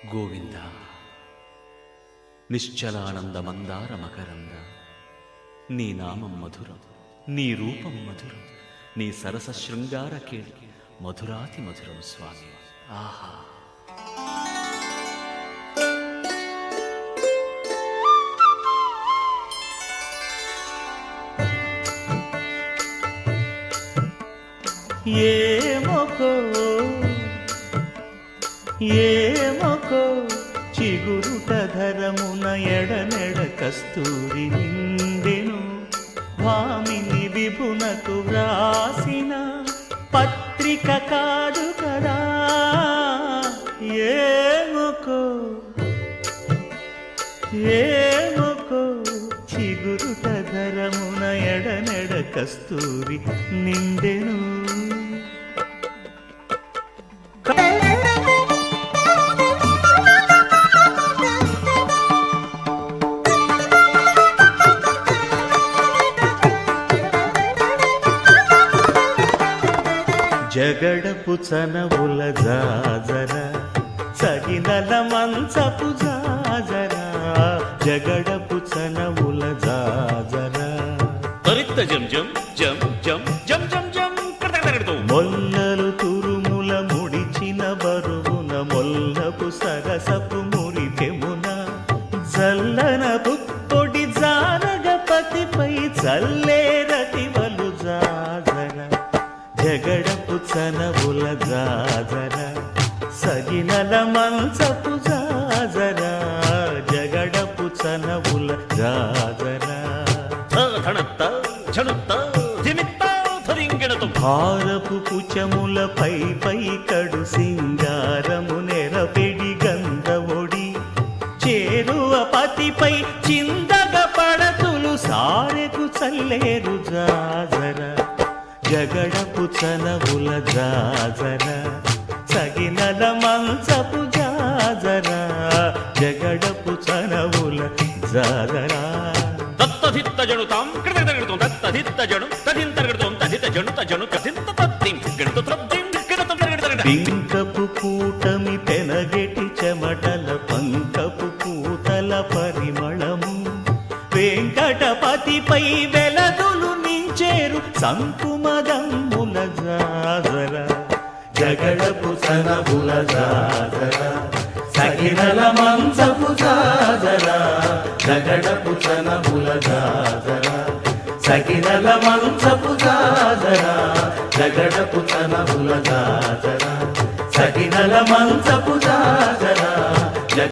గోవింద నిశ్చలానంద మందార మకరంద నీ నామం మధురం, నీ రూపం మధురం, నీ సరస శృంగార కేళి మధురాతి మధురం స్వామి. ఆహా! ఏమొకో చిగురుట ధరమున ఎడనెడ కస్తూరి నిండెను, భామిని విభునకు వ్రాసిన పత్రిక కాదు కదా. ఏమొకో చిగురుట ధరమున ఎడనెడ కస్తూరి నిండెను. జగడపు చనవుల జాజర సగినల మంచపు జాజర, జగడపు చనవుల జాజర త్వరిత జం జం జం జం జం జం జం కడతగడతో మొల్లలు తురుముల ముడిచిన బరువున మొల్లపు సరసపు మురిపెమున జల్లన పుప్పొడి జానగపతిపై చల్లేరతివలు జాజర, జగడపు చనవుల జాజర సగినల మంచపు జాజర, జగడపు చనవుల జాజర. భారపు కుచముల పై కడు సింగారము నెరపెడి గంధవొడి చేరువ పతిపై చిందగ పడతులు సారెకు చల్లేరు జాజర, జగడపు చనవుల జాజర సగినల మంచపు జాజర, జగడపు చనవుల జాజర. దత్తధిత్త జనుతాం కృతగడగడతం దత్తధిత్త జను తదింతరగడతం తదిత జను తజను కథింత తత్తిం గణత త్రబ్దిం గణత గడగడగడ. పింకపు కూటమి పెనగెటి చెమటల పంకపు కూతల పరిమళము వెంకటపతిపై వెలదులు నించేరు సంకుమదమ్ముల జాజర, జగడపు చనవుల జాజర సగినల మంచపు జాజర, జగడపు చనవుల జాజర సగినల మంచపు జాజర, జగడపు చనవుల జాజర సగినల మంచపు జాజర.